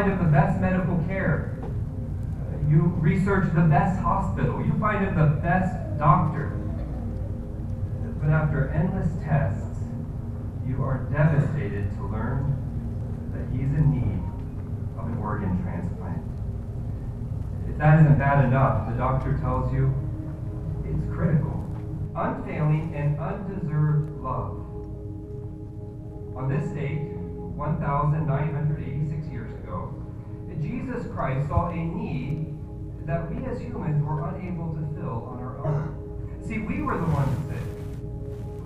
find him the best medical care. You research the best hospital. You find him the best doctor. But after endless tests, you are devastated to learn that he's in need of an organ transplant. If that isn't bad enough, the doctor tells you it's critical. Unfailing and undeserved love. On this date, 1,986 years ago, Jesus Christ saw a need that we as humans were unable to fill on our own. See, we were the ones sick.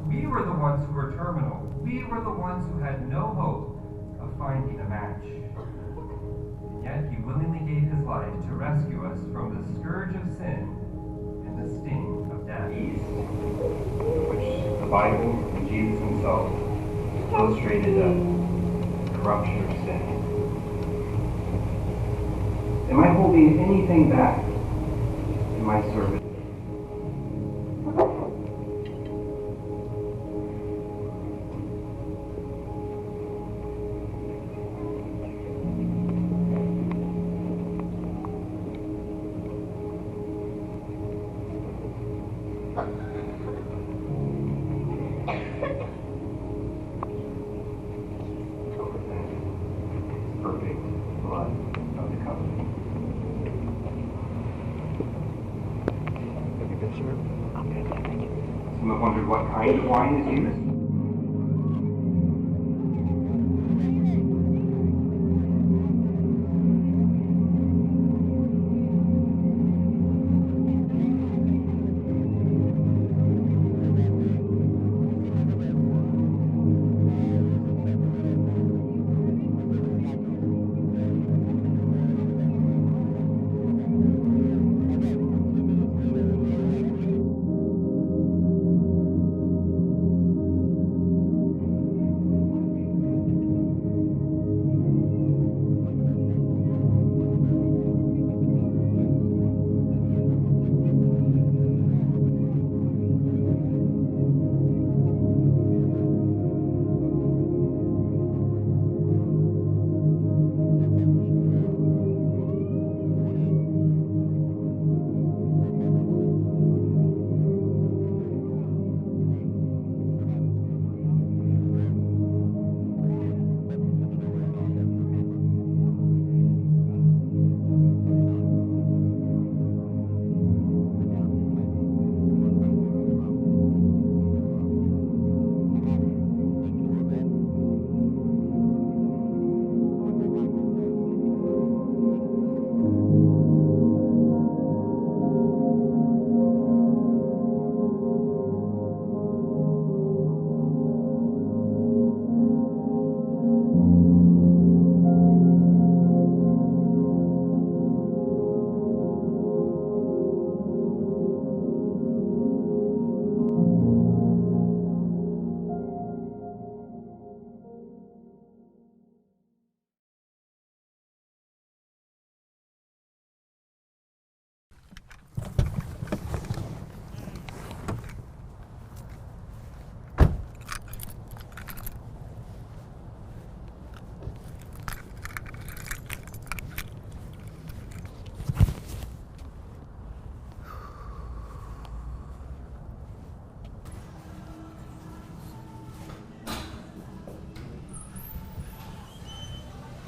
We were the ones who were terminal. We were the ones who had no hope of finding a match. And yet he willingly gave his life to rescue us from the scourge of sin and the sting of death. Which the Bible and Jesus himself illustrated the corruption of sin. Am I holding anything back in my service? Perfect blood of the covenant. Some have wondered what kind of wine is used.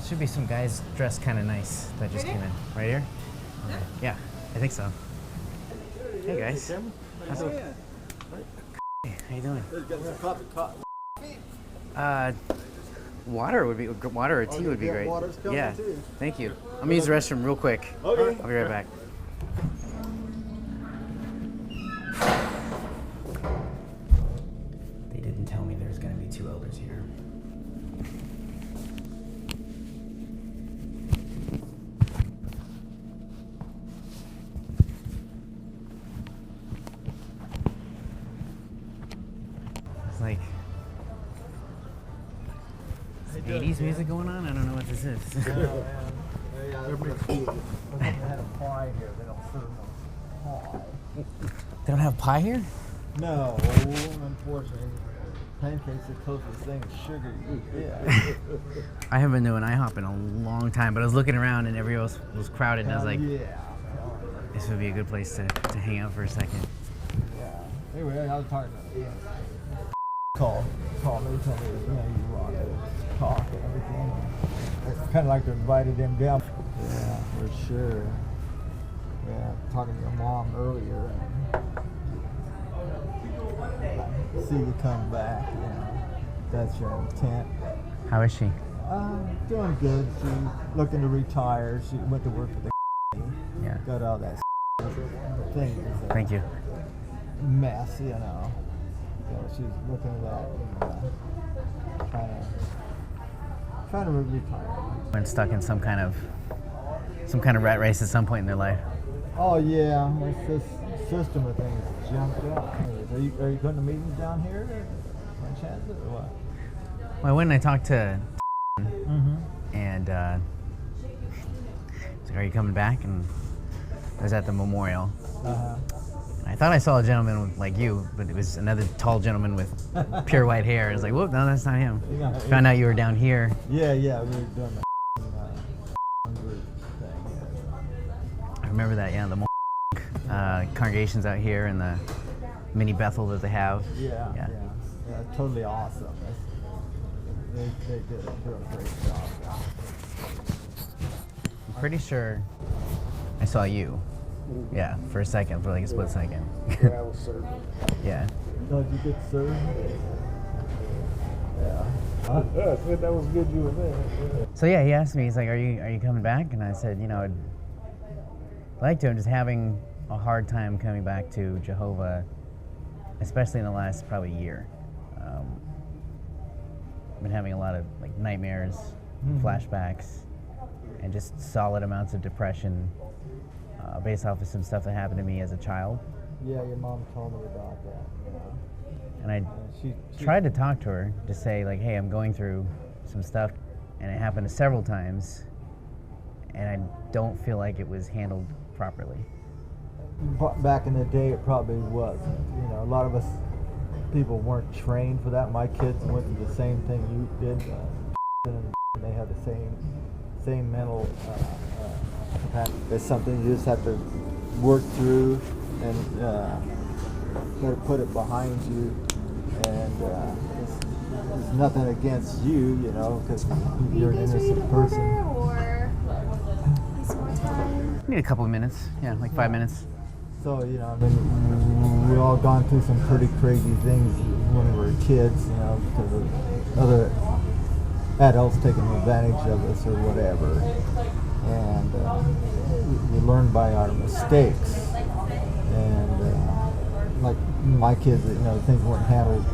Should be some guys dressed kind of nice that just came in. Right here? Okay. Yeah, I think so. Hey guys. How's it? Hey, how you doing? Water would be water or tea would be great. Yeah, thank you. I'm gonna use the restroom real quick. Okay. I'll be right back. They didn't tell me there's gonna be 2 elders here. Like 80s music going on? I don't know what this is. They have pie here. They don't serve no pie. They don't have pie here? No, unfortunately. Pancakes the closest thing to sugar you get. I haven't been to an IHOP in a long time, but I was looking around and everyone else was crowded, and I was like, Yeah. this would be a good place to hang out for a second. Yeah. Anyway, I was talking to call me, tell me, you know, you want to talk and everything. It's kind of like they invited him down. Yeah, for sure. Yeah, talking to your mom earlier. See you come back, you know. That's your intent. How is she? Doing good. She's looking to retire. She went to work for the Yeah. got all that thing. Thank you. Mess, you know. So she's looking at that and trying to retire. Been stuck in some kind of rat race at some point in their life. Oh yeah, it's this system of things jumped up. Anyways, are you going to meetings down here? By chance or what? Well, I went and I talked to Mm-hmm. and he's like, are you coming back? And I was at the memorial. Uh-huh. I thought I saw a gentleman like you, but it was another tall gentleman with pure white hair. I was like, whoop, no, that's not him. Yeah, Found out you were down here. Yeah, we were doing the group thing. I remember that, yeah, the congregations out here and the mini Bethel that they have. Yeah, totally awesome. They did a great job. I'm pretty sure I saw you. Yeah, for a second, for like a split second. Yeah, I was serving. Yeah. Did you get served? Yeah. Huh? Yeah, I said that was good you were there. Yeah. So yeah, he asked me, he's like, are you coming back? And I said, you know, I'd like to. I'm just having a hard time coming back to Jehovah, especially in the last probably year. I've been having a lot of like nightmares, flashbacks, and just solid amounts of depression based off of some stuff that happened to me as a child. Yeah, your mom told me about that. Yeah. And I She tried to talk to her to say like, hey, I'm going through some stuff, and it happened several times, and I don't feel like it was handled properly. Back in the day, it probably wasn't. You know, a lot of us people weren't trained for that. My kids went through the same thing you did, and they had the same mental capacity. It's something you just have to work through and try to put it behind you. And it's nothing against you, you know, because you're an innocent person. Or need some more time? Need a couple of minutes, yeah, like 5 minutes. So, you know, I mean, we've all gone through some pretty crazy things when we were kids, you know, because of other adults taking advantage of us or whatever. And we learn by our mistakes. And like my kids, you know, things weren't handled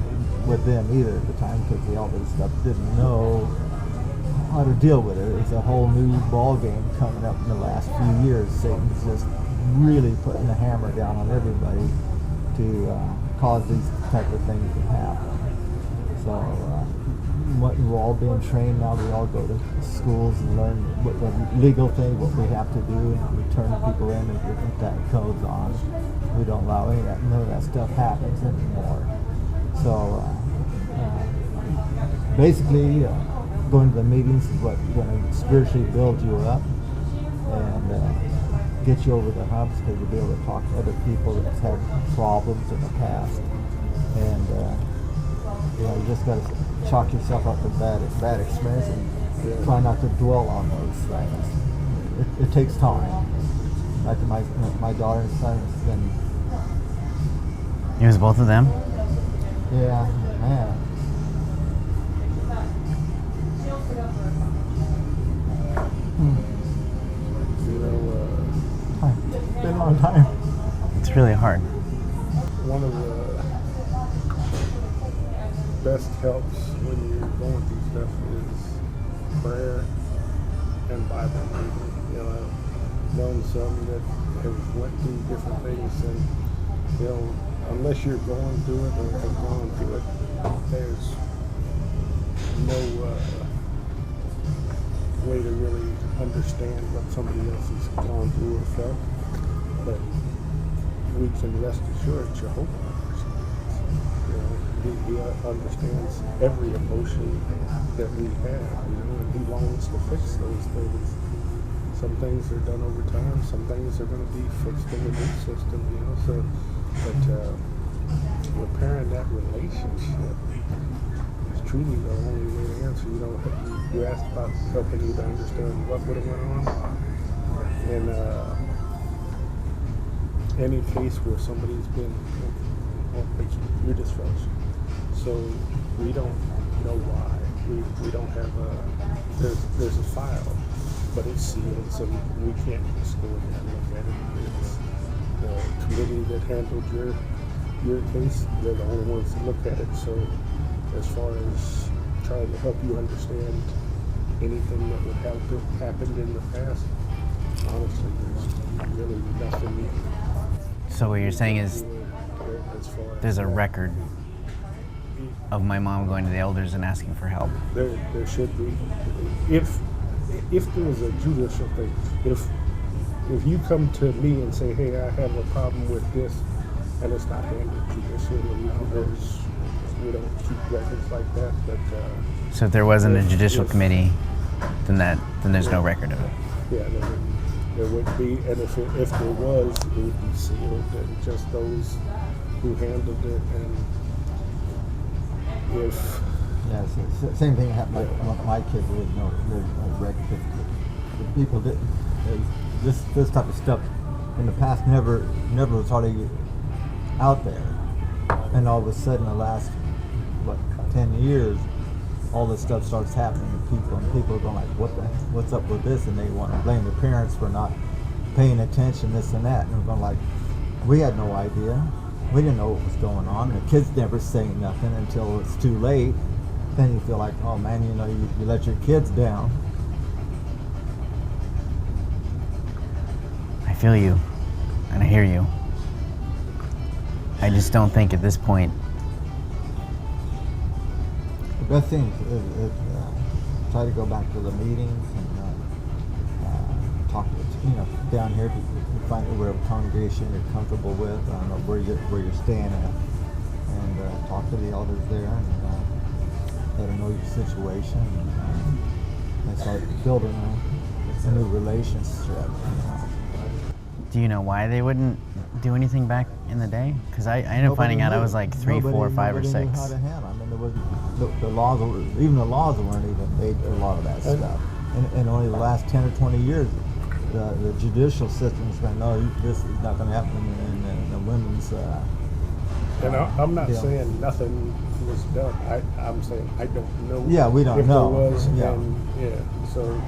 with them either at the time because they all this stuff didn't know how to deal with it. It's a whole new ball game coming up in the last few years. Satan's just really putting the hammer down on everybody to cause these type of things to happen. So we're all being trained now. We all go to schools and learn what the legal thing, what we have to do, and we turn people in and get that codes on. We don't allow any of that. None of that stuff happens anymore. So basically, going to the meetings is what's going to spiritually build you up and get you over the humps, because you'll be able to talk to other people that's had problems in the past. And you know, you just got to chalk yourself up to bad experience and try not to dwell on those things. It takes time. Like my daughter and son has been. It was both of them? Yeah, man. You know, It's been a long time. It's really hard. one of the best helps when you're going through stuff is prayer and Bible reading. You know, I've known some that have went through different things, and you know, unless you're going through it or have gone through it, there's no way to really understand what somebody else has gone through or felt. But we can rest assured Jehovah understands. You know, he understands every emotion that we have, you know, and he longs to fix those things. Some things are done over time, some things are going to be fixed in the new system, you know, so, but repairing that relationship is truly the only way to answer. You know, you asked about helping you to understand what would have went on. In any case where somebody's been you're dysfunction, so we don't know why. We don't have there's a file, but it's sealed, so we can't just go in there and look at it. It's the committee that handled your case, they're the only ones that look at it. So as far as trying to help you understand anything that would have happened in the past, honestly, there's really nothing. So what you're saying is there's a record of my mom going to the elders and asking for help. There should be. If there was a judicial thing, if you come to me and say, hey, I have a problem with this, and it's not handled judicially, we don't keep records like that. But so if there wasn't a judicial committee, then there's no record of it. Yeah, there would be, and if there was, it would be sealed, and just those who handled it. And if same thing happened with my kid. There was no record. The people did this type of stuff in the past never was hardly out there, and all of a sudden, the last 10 years, all this stuff starts happening to people, and people are going like, what's up with this? And they want to blame the parents for not paying attention, this and that. And we're going like, we had no idea. We didn't know what was going on. The kids never say nothing until it's too late. Then you feel like, oh man, you know, you let your kids down. I feel you, and I hear you. I just don't think at this point. The best thing is try to go back to the meetings and talk to, down here to find whatever congregation you're comfortable with. I don't know where you're staying at, and talk to the elders there and let them know your situation and start building a new relationship. Do you know why they wouldn't do anything back in the day? Because I ended up finding out I was like 3, 4, 5, or 6. Nobody knew how to handle. I mean, there was the laws. Even the laws weren't even made for a lot of that stuff. And only the last 10 or 20 years, the judicial system's been, no, this is not going to happen in the women's. And I'm not saying nothing was done. I'm saying I don't know. Yeah, we don't know. There was, yeah. And, so.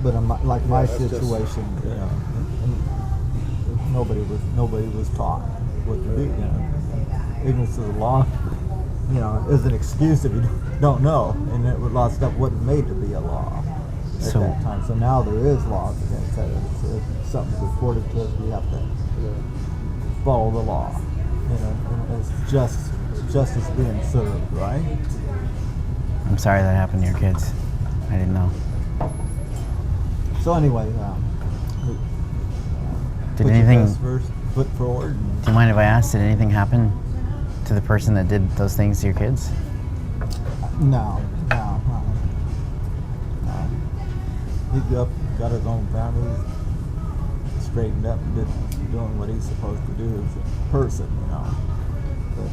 But like my situation, nobody was taught what to do. Ignorance of the law, is an excuse if you don't know, and a lot of stuff wasn't made to be a law at that time. So now there is laws against that. If something's reported to us, we have to follow the law. And it's justice being served, right? I'm sorry that happened to your kids. I didn't know. So anyway, did anything? First foot forward. Do you mind if I ask? Did anything happen to the person that did those things to your kids? No. He got his own family, straightened up, and doing what he's supposed to do as a person, But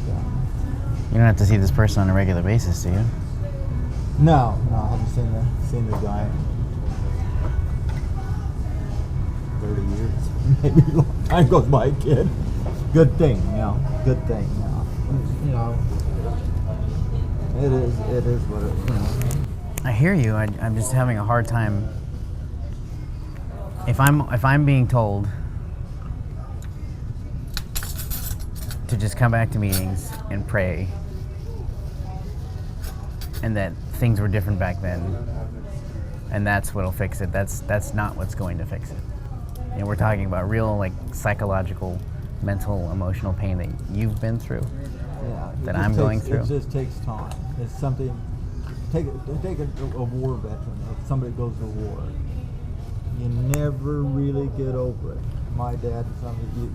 you don't have to see this person on a regular basis, do you? No, I haven't seen the guy in 30 years. Maybe a long time goes by, kid. Good thing, Good thing, It is what it is. I hear you. I'm just having a hard time. If I'm being told to just come back to meetings and pray, and that things were different back then, and that's what'll fix it. That's not what's going to fix it. We're talking about real, psychological, mental, emotional pain that you've been through, that I'm going through. It just takes time. It's something. Take a war veteran. If somebody goes to war, you never really get over it. my dad,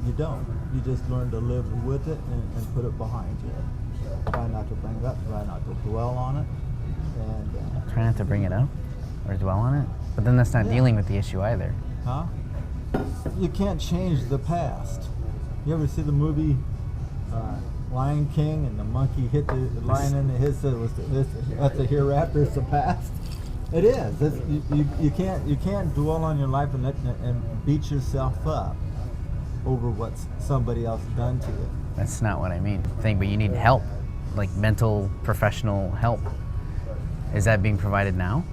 you don't. You just learn to live with it and put it behind you. Try not to bring it up, try not to dwell on it. And Try not to bring it up or dwell on it? But then that's not dealing with the issue either. huh? You can't change the past. You ever see the movie Lion King and the monkey hit the lion in the head? That's the hereafter. It's the past. It is. You can't dwell on your life and beat yourself up over what somebody else done to you. That's not what I mean. But you need help, like mental, professional help. Is that being provided now?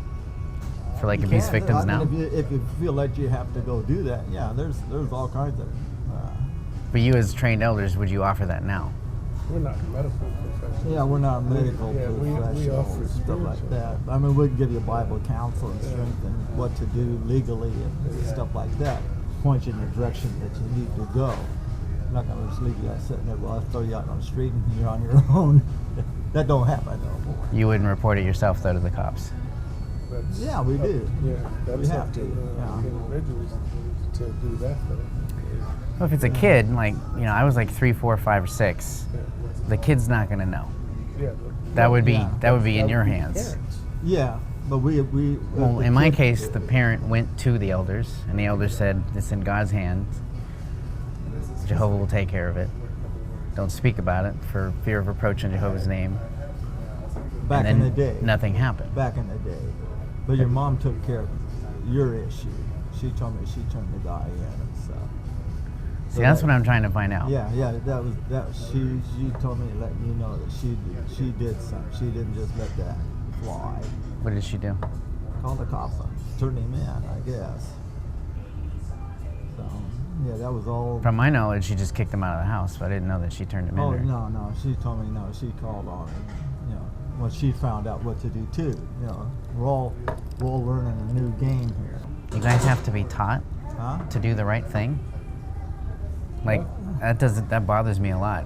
For like You abuse can. victims now? If you feel like you have to go do that, yeah, there's all kinds of. But you as trained elders, would you offer that now? We're not medical professionals. Yeah, we're not medical Yeah, we professionals, offer stuff like spiritual. that. I mean, we can give you Bible counsel and strength and what to do legally and stuff like that. Point you in the direction that you need to go. I'm not going to just leave you sitting there, well, I'll throw you out on the street and you're on your own. That don't happen no more. You wouldn't report it yourself, though, to the cops. That's, Yeah, we do. Yeah, that's We have up to to, yeah. individuals to do that though. Well, if it's a kid, like, I was like 3, 4, 5, or 6, the kid's not going to know. Yeah, That would be Yeah. in your hands. parents. Yeah, but we Well, the in my kid- case, the parent went to the elders, and the elders said, it's in God's hands. Jehovah will take care of it. Don't speak about it for fear of reproach in Jehovah's name. back and in then the day. nothing happened. Back in the day. But your mom took care of your issue. She told me she turned the guy in and stuff. See, that's what I'm trying to find out. Yeah, she told me to let you know that she did something. She didn't just let that fly. What did she do? Called the cops on him, turned him in, I guess. So yeah, that was all. From my knowledge, she just kicked him out of the house, but I didn't know that she turned him Oh in. no, she told me no. She called on him. When she found out what to do too. We're all learning a new game here. You guys have to be taught Huh? to do the right thing. Like that bothers me a lot.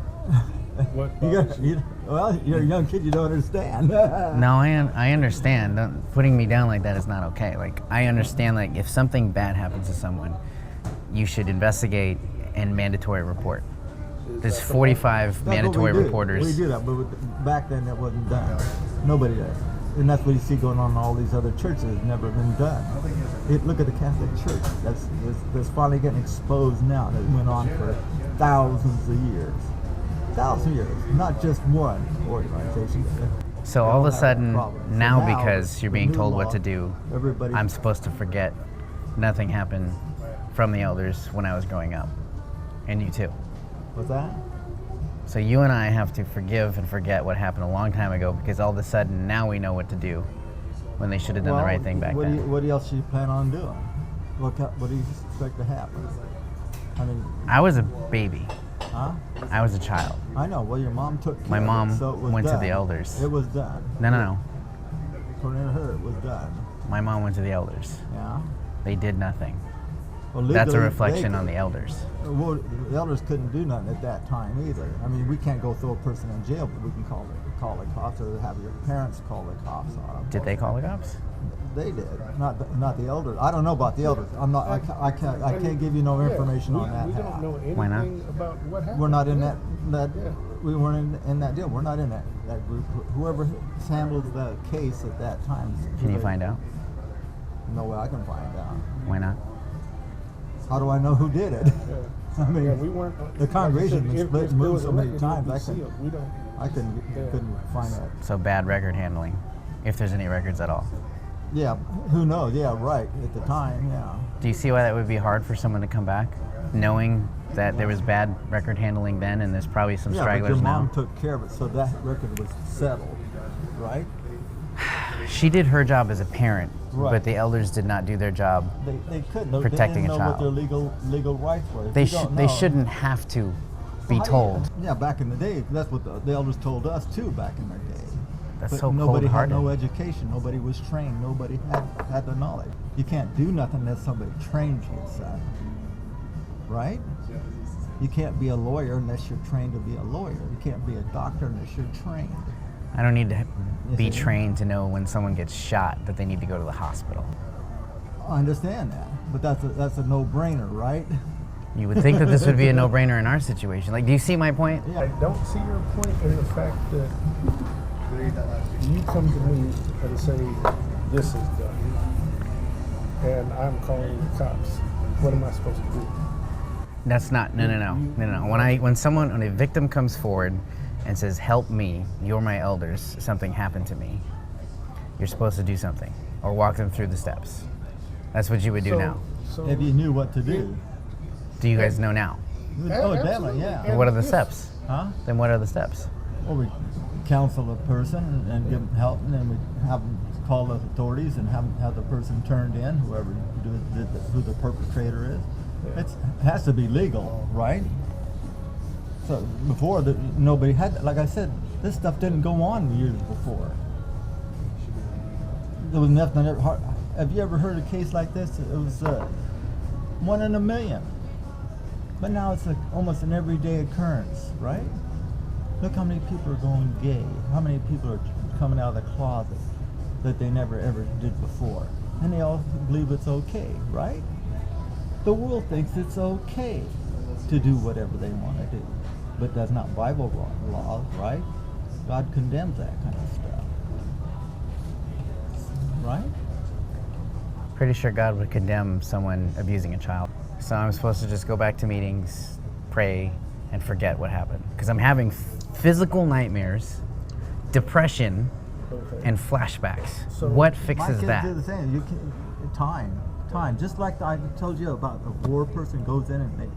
What Well, you're a young kid. You don't understand. No, I understand. Putting me down like that is not okay. Like, I understand, like, if something bad happens to someone, you should investigate and mandatory report. There's 45 That's what mandatory we do. reporters. We do that, but back then that wasn't done. Nobody does. And that's what you see going on in all these other churches. It's never been done. Look at the Catholic Church. That's finally getting exposed now. That went on for thousands of years. Thousands of years. Not just one organization. So They all of a have sudden, problems. So now because you're the being new told law, what to do, everybody. I'm supposed to forget nothing happened from the elders when I was growing up. And you too. What's that? So you and I have to forgive and forget what happened a long time ago because all of a sudden now we know what to do when they should have done the right thing back then. What else do you plan on doing? What do you expect to happen? I mean, I was a baby. huh? I was a child. I know. Well, your mom took care My of it, mom so it was went to done. the elders. It was done. No. According to her, it was done. My mom went to the elders. Yeah. They did nothing. Well, That's a legally, reflection they on the elders. Well, the elders couldn't do nothing at that time either. I mean, we can't go throw a person in jail, but we can call the cops or have your parents call the cops on them. Did they call the cops? They did, not the elders. I don't know about the elders. I can't give you no information on that. We don't know anything Why not? about what happened. We're not in that Yeah. we weren't in that deal. We're not in that group. Whoever handles the case at that time. Can you find out? No way I can find out. Why not? How do I know who did it? I mean, Yeah, we weren't. the congregation has been split and moved so many times. We don't. I couldn't find that. So bad record handling, if there's any records at all. Yeah, who knows? Yeah, right. At the time, yeah. Do you see why that would be hard for someone to come back, knowing that there was bad record handling then and there's probably some Yeah, but stragglers your mom now? took care of it, so that record was settled, right? She did her job as a parent, Right. but the elders did not do their job. They couldn't. Protecting they didn't a know what their child. legal rights were. If They you don't they know- shouldn't have to be How do you- told. Yeah, back in the day, that's what the elders told us too. Back in their day. That's But so nobody had cold-hearted. no education. Nobody was trained. Nobody had the knowledge. You can't do nothing unless somebody trains you, son. Right? You can't be a lawyer unless you're trained to be a lawyer. You can't be a doctor unless you're trained. I don't need to be Yes, I do. trained to know when someone gets shot that they need to go to the hospital. I understand that, but that's a no-brainer, right? You would think that this would be a no-brainer in our situation. Like, do you see my point? I don't see your point in the fact that you come to me and say, this is done, and I'm calling the cops. What am I supposed to do? That's not, no. When a victim comes forward and says, help me, you're my elders, something happened to me, you're supposed to do something or walk them through the steps. That's what you would do now. So If you knew what to do. Do you guys know now? Oh, definitely, yeah. And what are the steps? Huh? Then what are the steps? Well, we counsel a person and give them help, and then we have them call the authorities and have the person turned in, who the perpetrator is. It has to be legal, right? So before, nobody had, like I said, this stuff didn't go on years before. There was nothing. Have you ever heard a case like this? It was 1 in a million. But now it's like almost an everyday occurrence, right? Look how many people are going gay. How many people are coming out of the closet that they never ever did before. And they all believe it's okay, right? The world thinks it's okay to do whatever they want to do. But that's not Bible law, right? God condemns that kind of stuff. Right? Pretty sure God would condemn someone abusing a child. So I'm supposed to just go back to meetings, pray, and forget what happened. Because I'm having physical nightmares, depression, and flashbacks. So what My fixes kids that? do the same. You can, time. Just like I told you about a war person goes in and makes.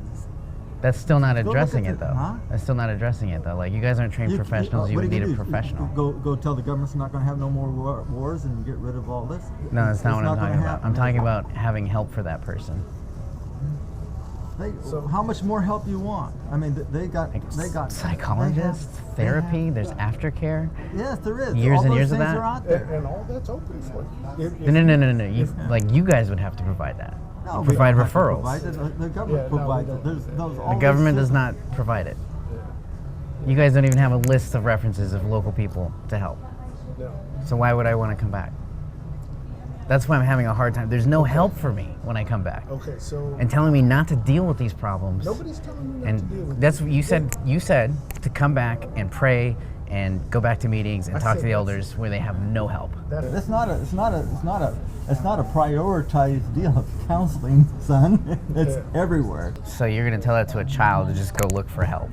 That's still not Go look addressing at it, the- though. huh? That's still not addressing it, though. Like, you guys aren't trained professionals. You what would are need gonna a do? professional. Go tell the government's not going to have no more wars and get rid of all this. No, that's not what I'm gonna talking about. happen. I'm talking about having help for that person. So how much more help you want? I mean, they got Psychologists, therapy, there's aftercare. Yes, there is. Years All and those years of things that? are out there. And all that's open for you. No. You guys would have to provide that. No, we Provide don't have to referrals. provide it. The government Yeah, no, we provides it. don't. There's those, all The these government does systems. not provide it. You guys don't even have a list of references of local people to help. No. So why would I want to come back? That's why I'm having a hard time. There's no help for me when I come back. Okay, so And telling me not to deal with these problems. nobody's telling you not to deal And with that's it. what you said. You said to come back and pray and go back to meetings and I talk to said the that's- elders where they have no help. It's not a prioritized deal of counseling, son. It's Yeah. everywhere. So you're going to tell that to a child to just go look for help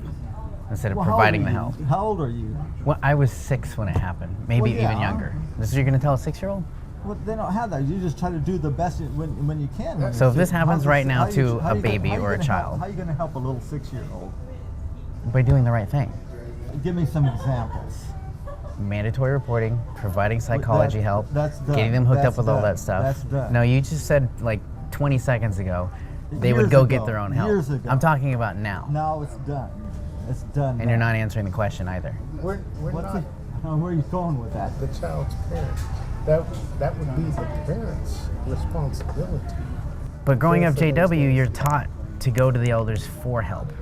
instead of Well, how old providing are the you? help. How old are you? Well, I was 6 when it happened, maybe Well, yeah. even younger. This is you're going to tell a 6-year-old? Well, they don't have that. You just try to do the best when you can. when So you're if this sick. happens How right now how to how a you baby how you or a gonna help- child? How are you going to help a little 6-year-old? By doing the right thing. Give me some examples. Mandatory reporting, providing psychology help, that's done. getting them hooked That's up with all done. that stuff. That's done. No, you just said like 20 seconds ago they would Years go ago. get their own help. Years ago. I'm talking about now. Now it's done. It's done. And you're not answering the question either. We're What's not it? Where are you going with that? the child's parent. That would be the parent's responsibility. But growing Yeah, up so those JW, things. you're taught to go to the elders for help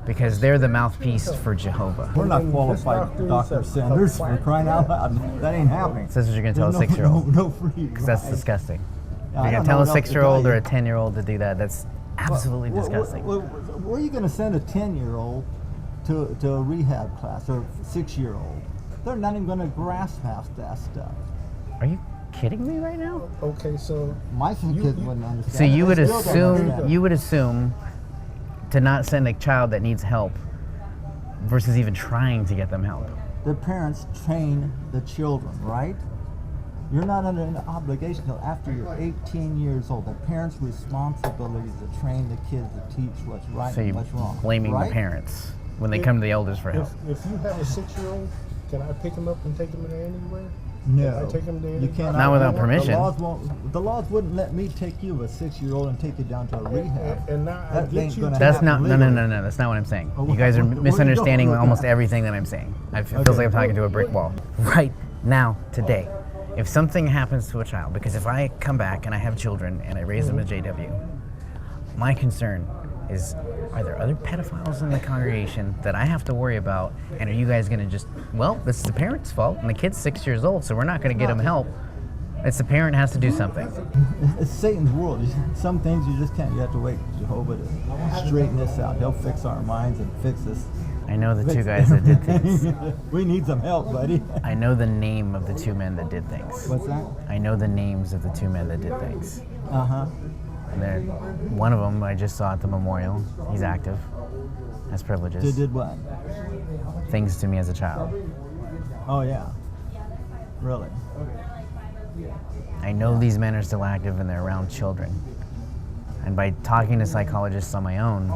because they're the mouthpiece for Jehovah. We're not This qualified doctor's Dr. a Sanders for quack. crying out loud. That ain't happening. So that's what you're going to tell a There's 6-year-old. No free Because that's ride. disgusting. If I you're going don't to tell know a what else to 6-year-old tell or you. a 10-year-old to do that, that's absolutely disgusting. Where are you going to send a 10-year-old to a rehab class or a 6-year-old? They're not even going to grasp past that stuff. Are you kidding me right now? Okay, so My kids wouldn't understand. So you They would still don't assume understand. to not send a child that needs help versus even trying to get them help. The parents train the children, right? You're not under an obligation until after you're 18 years old. The parents' responsibility is to train the kids to teach what's right So and you're what's wrong. blaming right? the parents when they come to the elders for help. if you have a 6-year-old, can I pick him up and take him to anywhere? No, Can I take him to you any- can't. Not without permission. The laws wouldn't let me take you, a 6-year-old, and take you down to a rehab. And now I That get ain't you. gonna to- That's happen not, no, legally. that's not what I'm saying. Oh, You guys are where you misunderstanding going with almost that? everything that I'm saying. It feels Okay. like I'm talking to a brick wall. Right now, today, if something happens to a child, because if I come back and I have children and I raise them as JW, my concern is, are there other pedophiles in the congregation that I have to worry about? And are you guys going to just, well, this is the parents' fault and the kid's 6 years old, so we're not going to get him help. It's the parent has to do something. It's Satan's world. Some things you just can't. You have to wait for Jehovah to straighten this out. He'll fix our minds and fix this. I know the two guys that did things. We need some help, buddy. I know the name of the two men that did things. What's that? I know the names of the two men that did things. Uh-huh. And one of them I just saw at the memorial. He's active, has privileges. They did what? Things to me as a child. Oh, yeah. Really? I know these men are still active and they're around children. And by talking to psychologists on my own,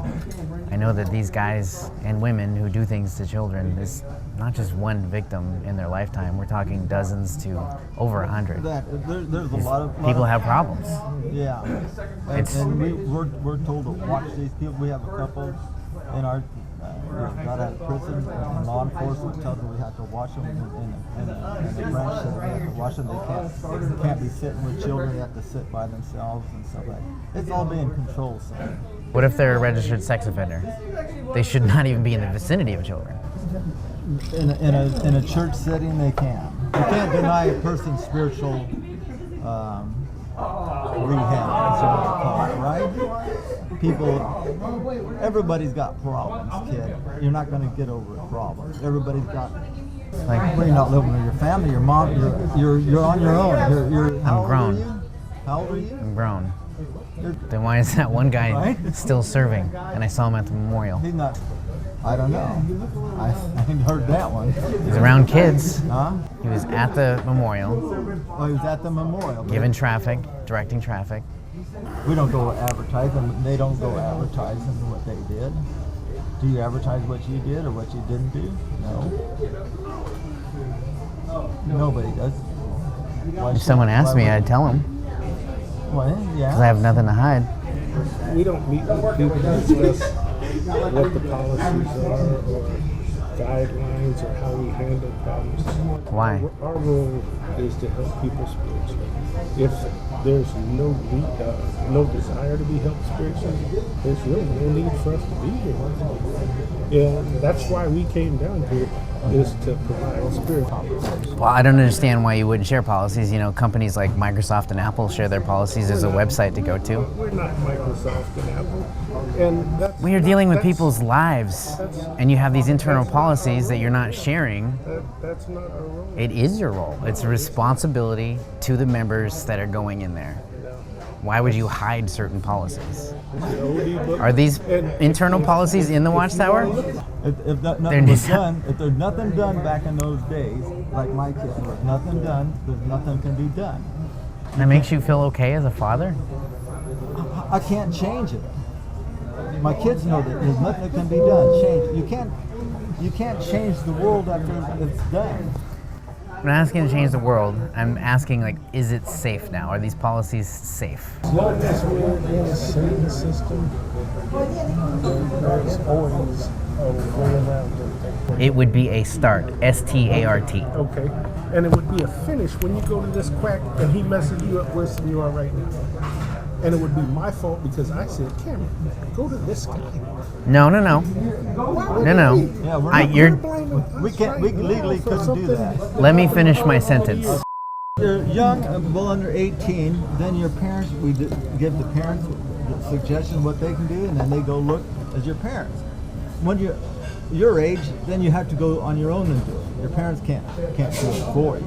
I know that these guys and women who do things to children is not just one victim in their lifetime. We're talking dozens to over 100. There's a lot of people have problems. Yeah, and we're told to watch these people. We have a couple in our got out of prison, and law enforcement tells them we have to watch them in the branch. So we have to watch them. They can't be sitting with children. They have to sit by themselves and stuff like that. It's all being controlled. So. What if they're a registered sex offender? They should not even be in the vicinity of children. In a church setting, they can. You can't deny a person's spiritual rehab, that's what it's called, right? People, everybody's got problems, kid. You're not going to get over problems. Everybody's got, like, when you're not living with your family, your mom, you're on your own. I'm grown. How old are you? I'm grown. Then why is that one guy still serving? And I saw him at the memorial. He's not. I don't know. I hadn't heard that one. He's around kids. Huh? He was at the memorial. Oh, he was at the memorial. Giving traffic, directing traffic. We don't go advertising. They don't go advertising what they did. Do you advertise what you did or what you didn't do? No. Nobody does. If someone asked me, I'd tell them. Well, yeah. Because I have nothing to hide. We don't meet with people to discuss what the policies are or guidelines or how we handle problems. Why? Our role is to help people spiritually. If there's no desire to be helped spiritually, there's really no need for us to be here. Yeah, that's why we came down here, is to provide spiritual. Well, I don't understand why you wouldn't share policies. You know, companies like Microsoft and Apple share their policies as a website to go to. We're not Microsoft and Apple. And We are dealing with people's lives, and you have these internal policies that you're not sharing. That's not our role. It is your role. It's a responsibility to the members that are going in there. Why would you hide certain policies? Are these internal policies in the Watchtower? If nothing was done, if there's nothing done back in those days, like my kids, if nothing done, there's nothing can be done. That makes you feel okay as a father? I can't change it. My kids know that there's nothing that can be done. You can't change the world after it's done. I'm not asking to change the world. I'm asking, like, is it safe now? Are these policies safe? As long as we're in a certain system, there's always a way around it. It would be a start. S-T-A-R-T. Okay. And it would be a finish when you go to this quack and he messes you up worse than you are right now. And it would be my fault because I said, Cameron, go to this guy. No. Yeah, we legally couldn't do that. Let me finish my sentence. You're young, well under 18, then your parents, we give the parents the suggestion what they can do, and then they go look as your parents. When you're your age, then you have to go on your own and do it. Your parents can't do it for you.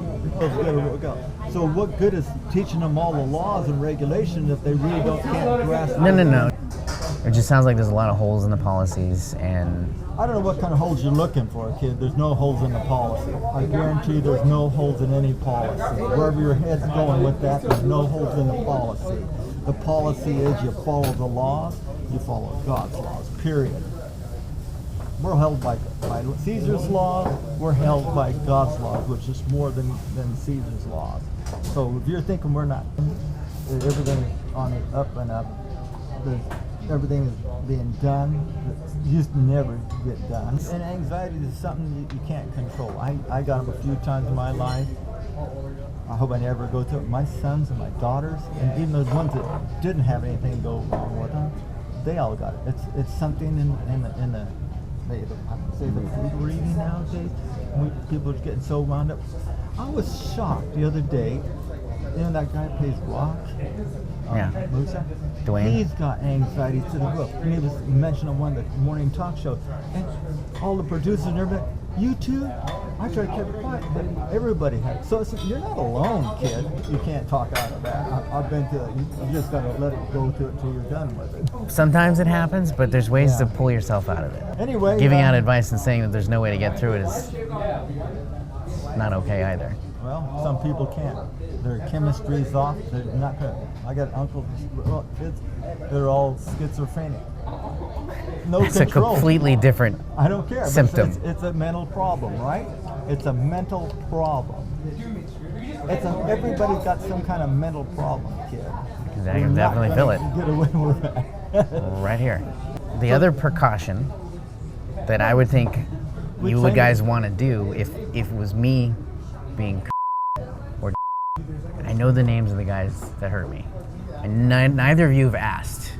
So what good is teaching them all the laws and regulations if they really can't grasp? No. It just sounds like there's a lot of holes in the policies, and I don't know what kind of holes you're looking for, kid. There's no holes in the policy. I guarantee there's no holes in any policy. Wherever your head's going with that, there's no holes in the policy. The policy is you follow the laws, you follow God's laws, period. We're held by Caesar's laws, we're held by God's laws, which is more than Caesar's laws. So if you're thinking we're not, everything is on the up and up, everything is being done, it used to never get done. And anxiety is something you can't control. I got them a few times in my life. I hope I never go through it. My sons and my daughters, and even those ones that didn't have anything go wrong with them, they all got it. It's something in the I would say the food we're eating nowadays. People are getting so wound up. I was shocked the other day. that guy plays rock? Yeah. Musa? Dwayne? He's got anxiety to the roof. And he was mentioned on one of the morning talk shows. And all the producers and everybody, you too? I tried to keep it quiet, but everybody had. So you're not alone, kid. You can't talk out of that. I've been to it. You just got to let it go to it till you're done with it. Sometimes it happens, but there's ways Yeah. to pull yourself out of it. Anyway. Giving out advice and saying that there's no way to get through it is not okay either. Well, some people can't. Their chemistry's off. They're not gonna. I got uncles, kids. They're all schizophrenic. No It's control. a completely different I don't care. but symptom. It's a mental problem, right? It's a mental problem. Everybody's got some kind of mental problem, kid. I can definitely feel it. Get away with that. Right here. The other precaution that I would think you would guys want to do if it was me being or I know the names of the guys that hurt me, and neither of you have asked.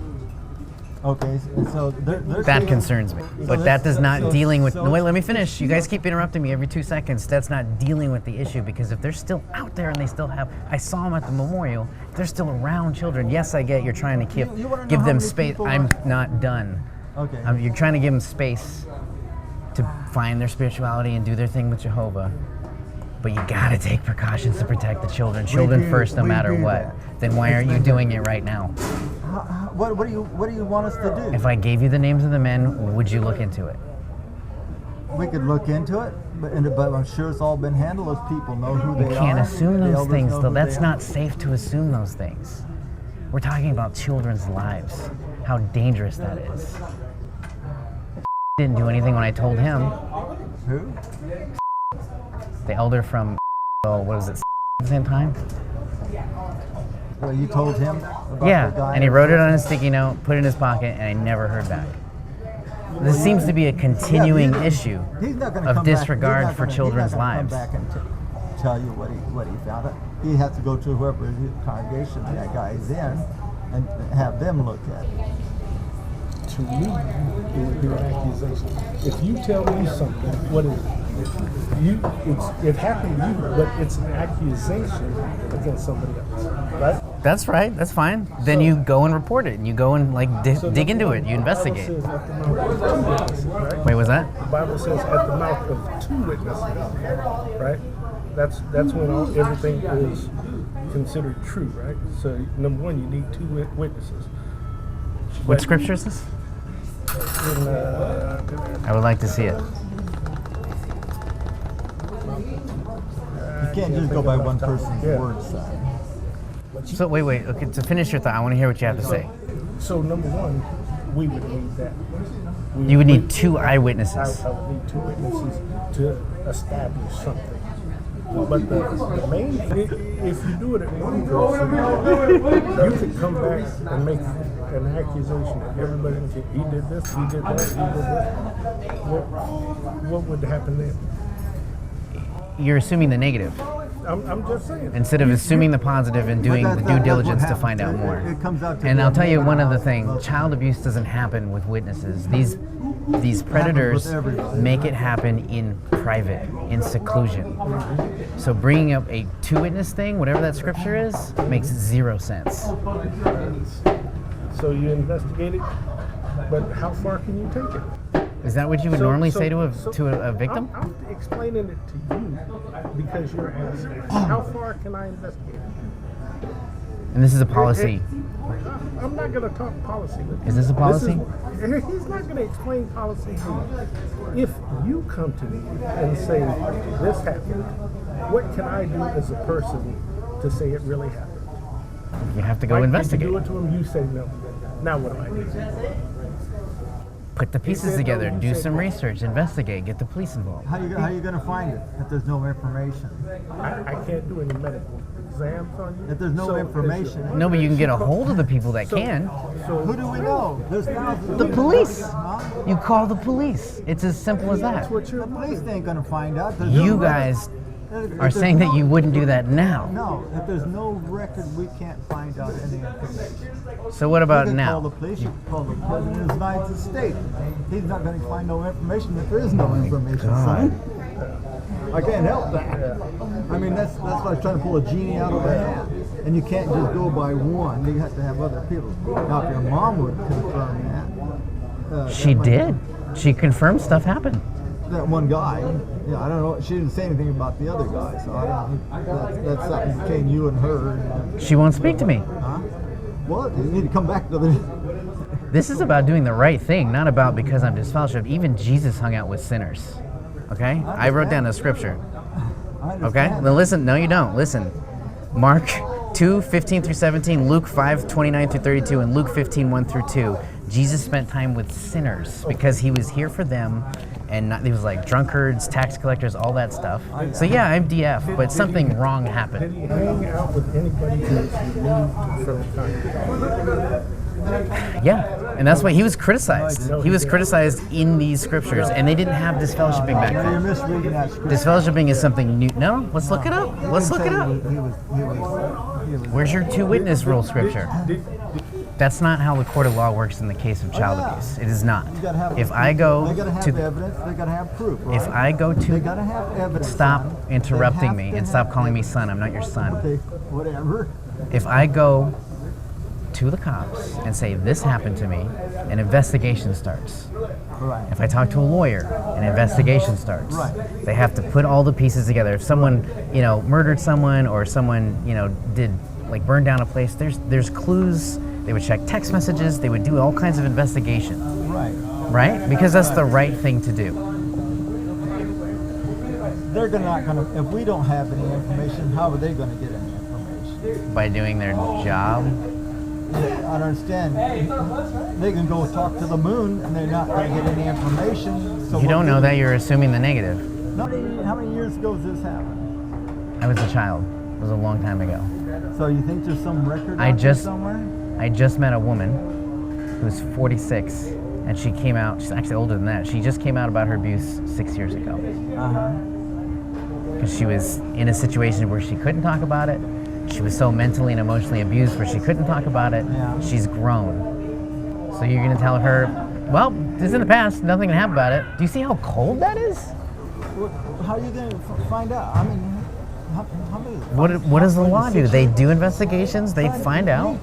Okay, so they're That saying- concerns me. But that does not dealing with. No, wait, let me finish. You guys keep interrupting me every 2 seconds. That's not dealing with the issue, because if they're still out there and they still have, I saw them at the memorial. They're still around children. Yes, I get you're trying to You wanna know give how them many space. people I'm are- not done. Okay. You're trying to give them space to find their spirituality and do their thing with Jehovah. But you gotta take precautions to protect the children. Children do- first, no we matter do what. that. Then why aren't you doing it right now? What do you want us to do? If I gave you the names of the men, would you look into it? We could look into it, but I'm sure it's all been handled. Those people know who they You are. can't assume The those elders things, know though. who That's they not are. safe to assume those things. We're talking about children's lives. How dangerous that is. Didn't do anything when I told him. Who? The elder from, what was it, at the same time? Well, you told him about the Yeah, guy. and he wrote it on a sticky note, put it in his pocket, and I never heard back. This seems to be a continuing issue He's not gonna of come back- disregard he's not for gonna- children's he's not gonna lives. Come back and tell you what he found out. He has to go to whoever his congregation that guy's in and have them look at it. To me, it would be an accusation. If you tell me something, what is it? It happened to you, but it's an accusation against somebody else, right? That's right, that's fine. Then you go and report it, and you go and dig into it, you investigate. The Bible says at the mouth of two witnesses, right? Wait, was that? The Bible says at the mouth of two witnesses, right? That's when everything is considered true, right? So number one, you need two witnesses. What scripture is this? In, I would like to see it. You can't just go by one person's Yeah. word, son. So wait. Okay, to finish your thought, I want to hear what you have to say. So number one, we would need that. You would need two eyewitnesses. I would need two witnesses to establish something. But the main, if you do it at one person, you could come back and make an accusation that everybody can say, he did this, he did that, he did this. What would happen then? You're assuming the negative I'm just saying. instead of assuming the positive and doing the due diligence to find out more. It comes out to And be I'll a tell you one other negative thing: outcome. child abuse doesn't happen with witnesses. These predators everybody. make it happen in private, in seclusion. So bringing up a two-witness thing, whatever that scripture is, makes zero sense. So you investigate it, but how far can you take it? Is that what you would normally say to a victim? I'm explaining it to you because you're asking. How far can I investigate it? And this is a policy. I'm not going to talk policy with you. Is this a policy? He's not going to explain policy to you. If you come to me and say, this happened, what can I do as a person to say it really happened? You have to go Like, investigate. You do it to him, you say no. Now what do I do? Put the pieces said together, no, you do said some no. research, investigate, get the police involved. How you going to find it if there's no information? I can't do any medical exams on you. If there's no information. No, but you can get a hold of the people that So- can. So Who do we know? There's thousands. The of police. Huh? You call the police. It's as simple as that. that's what The you're police ain't going to find out. There's You no guys record. If are there's saying that no- you wouldn't do that now. No, if there's no record, we can't find out any information. So what You about can call now? the police, you can call the president of the United States. He's not going to find no information if there is no information, son. I can't help that. I mean, that's why I was trying to pull a genie out of a hat. And you can't just go by one. You have to have other people. Now, if your mom would confirm that. She did. She confirmed stuff happened. That one guy, yeah, I don't know. She didn't say anything about the other guy, so I don't. That's something between you and her. She won't speak to me. Huh? Well, you need to come back to the. This is about doing the right thing, not about because I'm disfellowshipped. Even Jesus hung out with sinners. Okay? I wrote down a scripture. Okay? Then listen. No, you don't. Listen. Mark 2:15-17, Luke 5:29-32, and Luke 15:1-2. Jesus spent time with sinners because he was here for them, and he was like drunkards, tax collectors, all that stuff. So yeah, I'm DF, but something wrong happened. Did he hang out with anybody who was removed from the congregation? Yeah, and that's why he was criticized. He was criticized in these scriptures, and they didn't have disfellowshipping back You're then. misreading that scripture. Disfellowshipping is something new. No, let's look it up. Let's look it up. He was Where's your two-witness rule scripture? That's not how the court of law works in the case of child abuse. It is not. You gotta have If I go they gotta have to, evidence, they gotta have proof, right? if I go They to, gotta have evidence. stop son. They interrupting have me to and stop have calling me evidence. son. I'm not your son. Okay, whatever. If I go to the cops and say this happened to me, an investigation starts. Right. If I talk to a lawyer, an investigation starts. Right. They have to put all the pieces together. If someone, murdered someone, or someone, did like burn down a place, there's clues. They would check text messages. They would do all kinds of investigation. Right. Right? Because that's the right thing to do. They're not gonna. If we don't have any information, how are they gonna get any information? By doing their job. I don't understand. They can go talk to the moon, and they're not gonna get any information. So You what don't know good- that, you're assuming the negative. How many years ago does this happen? I was a child. It was a long time ago. So you think there's some record I out there just- somewhere? I just met a woman who's 46, and she came out, she's actually older than that. She just came out about her abuse 6 years ago. Uh-huh. Because she was in a situation where she couldn't talk about it. She was so mentally and emotionally abused where she couldn't talk about it. Yeah. She's grown. So you're going to tell her, well, this is in the past, nothing can happen about it. Do you see how cold that is? How are you gonna find out? I mean, how many? What does the law do? They do investigations, they find out,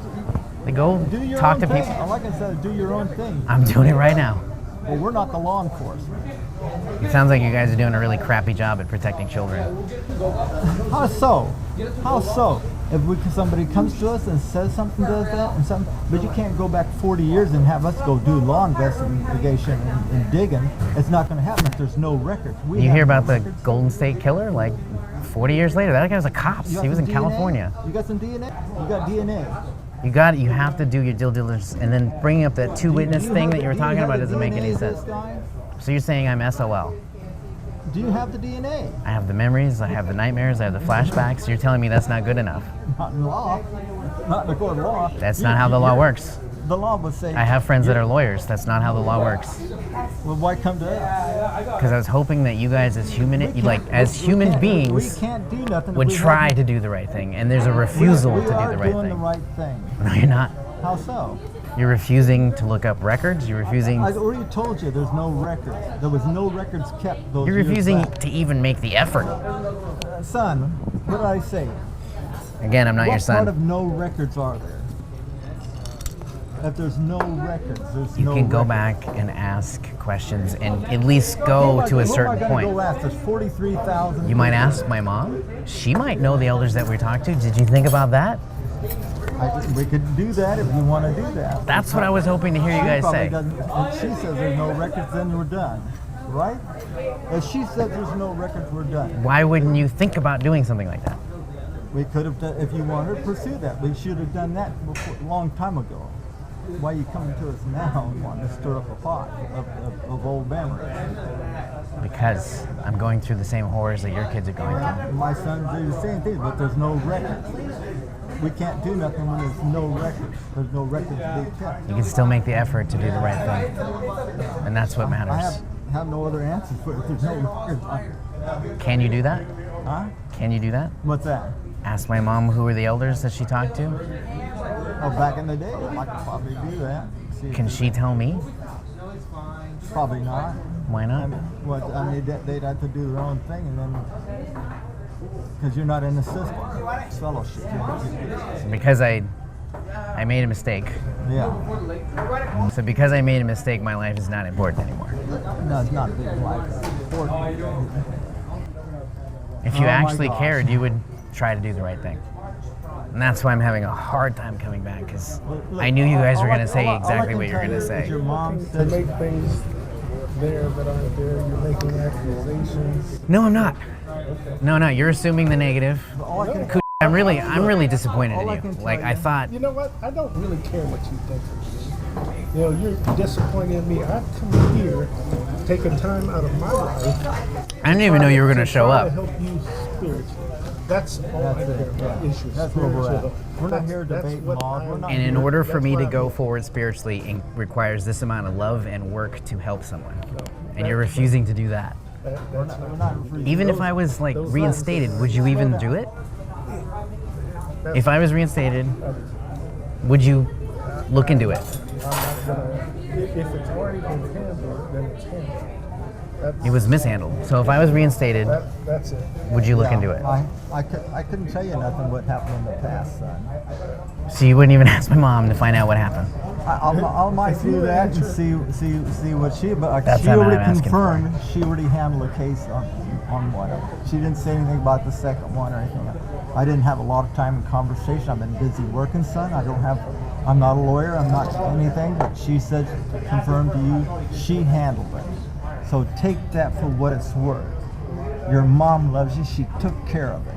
they go Do your talk own to thing. people. Like I said, do your own thing. I'm doing it right now. Well, we're not the law enforcement. It sounds like you guys are doing a really crappy job at protecting children. How so? How so? If somebody comes to us and says something to us but you can't go back 40 years and have us go do law investigation and digging. It's not going to happen if there's no records. You hear about the Golden State Killer? Like 40 years later, that guy was a cop. He was in California. You got some DNA? You got DNA. You have to do your due diligence, and then bringing up that two-witness thing that you were talking about doesn't make any sense. So you're saying I'm SOL. Do you have the DNA? I have the memories, I have the nightmares, I have the flashbacks. You're telling me that's not good enough. Not in law. Not in the court of law. That's not how the law works. The law would say. I have friends that are lawyers. That's not how the law works. Well, why come to us? Because I was hoping that you guys, as human beings, we can't do nothing. would try to do the right thing, and there's a refusal to do the right We are doing the thing. right thing. No, you're not. How so? You're refusing to look up records. You're refusing. I already told you there's no records. There was no records kept those You're years refusing back. to even make the effort. Son, what did I say? Again, I'm not your What part son. of no records are there? If there's no records, there's You no can go records. back and ask questions and at least go to a certain Who am I point. gonna go ask? There's 43,000. You might ask my mom. She might know the elders that we talked to. Did you think about that? We could do that if you want to do that. That's what I was hoping to hear you She guys probably say. doesn't- If she says there's no records, then we're done. Right? If she says there's no records, we're done. Why wouldn't you think about doing something like that? We could have done, if you wanted to pursue that, we should have done that a long time ago. Why are you coming to us now and wanting to stir up a pot of old memories? Because I'm going through the same horrors that your kids are going through. My son did the same thing, but there's no records. We can't do nothing when there's no records. There's no records to be kept. You can still make the effort to do the right thing. And that's what I matters. have no other answers for it if there's no records. Can you do that? Huh? Can you do that? What's that? Ask my mom who were the elders that she talked to. Oh, back in the day, I could probably do that. See if Can she tell me? Probably not. Why not? They'd have to do their own thing, and then Because you're not in the system. It's fellowship. Because I made a mistake. Yeah. So because I made a mistake, my life is not important anymore. No, it's not big life. Important. If you Oh my actually gosh. cared, you would try to do the right thing. And that's why I'm having a hard time coming back, because I knew you guys were going to say exactly what you're going to say. Your mom To said make things there that aren't there, you're making accusations. No, I'm not. No, you're assuming the negative. all I can, I'm really disappointed in All I you. can tell Like, you- I thought, You know what? I don't really care what you think of me. You know, you're disappointed in me. I've come here, taken time out of my life. I didn't even know you were going to show try up. To help you spiritually. That's all I That's care it. about. Yeah. Is your That's where we're at. spiritual. We're not That's- here that's debating what laws. I'm- We're not And in here- order for that's me what to I'm go here. forward spiritually, it requires this amount of love and work to help someone. And that- you're refusing to do that. We're not Even if I was like those reinstated, would you even do it? That's- If I was reinstated, would you look into it? I'm not gonna. If it's already been handled, then it's handled. That's, It was mishandled. So if I was reinstated, that's it. would you look Yeah, into it? I couldn't tell you nothing what happened in the past, son. So you wouldn't even ask my mom to find out what happened. I might do that and see what she, but like, That's she not what already I'm asking for. confirmed she already handled the case on one. She didn't say anything about the second one or anything. I didn't have a lot of time in conversation. I've been busy working, son. I'm not a lawyer. I'm not anything. But she said, confirmed to you, she handled it. So take that for what it's worth. Your mom loves you. She took care of it.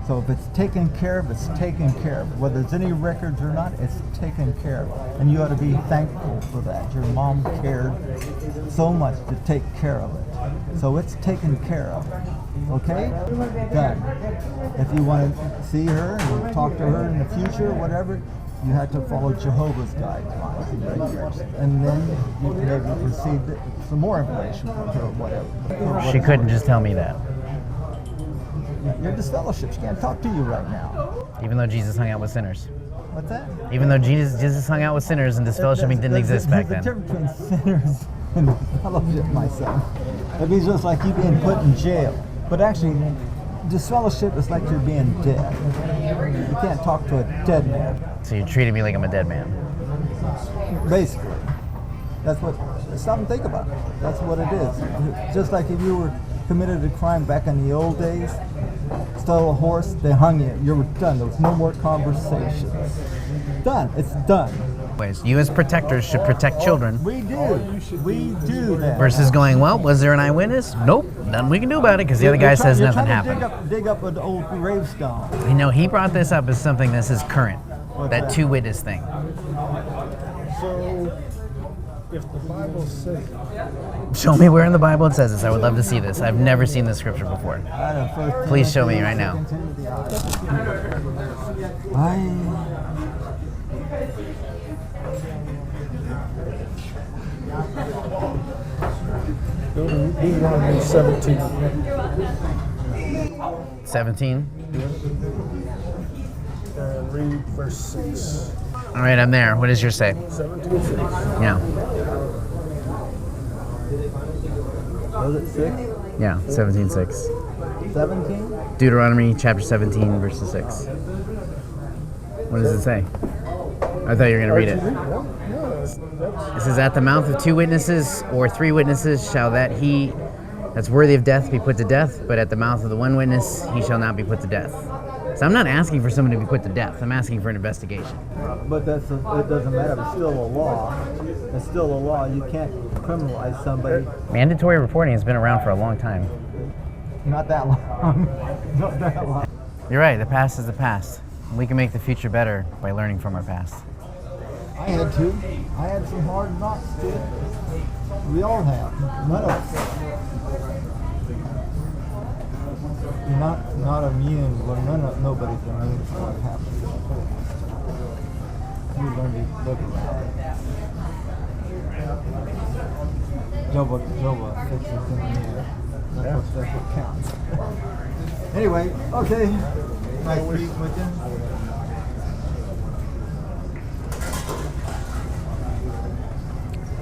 So if it's taken care of, it's taken care of. Whether there's any records or not, it's taken care of. And you ought to be thankful for that. Your mom cared so much to take care of it. So it's taken care of. Okay? Done. If you want to see her and talk to her in the future, whatever, you have to follow Jehovah's guidelines and regulations. And then you can maybe proceed to some more information from her or whatever. She couldn't just tell me that. You're disfellowship. She can't talk to you right now. Even though Jesus hung out with sinners. What's that? Even though Jesus hung out with sinners and disfellowshipping didn't exist back There's then. a difference between sinners and fellowship, my son. It'd be just like you being put in jail. But actually, disfellowship is like you're being dead. You can't talk to a dead man, So you're treating me like I'm a dead man. basically. That's what, stop and think about it. That's what it is. Just like if you were committed a crime back in the old days, stole a horse, they hung you. You were done. There was no more conversations. Done. It's done. You as protectors should protect children. We do. We do that. Versus going, well, was there an eyewitness? Nope, nothing we can do about it because the other guy says nothing happened. Dig up an old gravestone. You know, he brought this up as something this is current. What's That that? two-witness thing. So, if the Bible says Show me where in the Bible it says this. I would love to see this. I've never seen this scripture before. Please show me right now. Deuteronomy 17, 17. and read verse 6. All right, I'm there. What does yours say? 17, 6. Yeah. Was it 6? Yeah, 17:6. 17? Deuteronomy chapter 17, verses 6. What does it say? I thought you were going to read it. No, It says, at the mouth of two witnesses or three witnesses shall that he that's worthy of death be put to death, but at the mouth of the one witness he shall not be put to death. So I'm not asking for someone to be put to death. I'm asking for an investigation. But it doesn't matter. It's still a law. It's still a law. You can't criminalize somebody. Mandatory reporting has been around for a long time. Not that long. Not that long. You're right, the past is the past. We can make the future better by learning from our past. I had to. I had some hard knocks too. We all have. None of us. You're not immune. Well, nobody's immune to what happens. You learn to live around it. Jehovah fixes things. That's what counts. Anyway, okay. Nice meeting with you.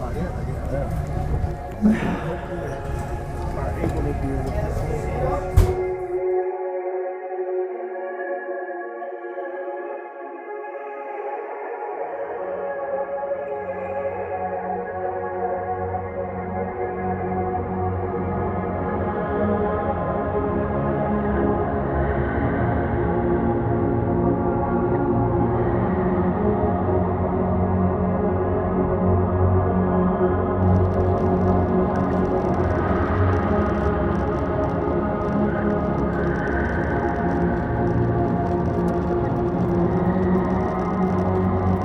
I get that.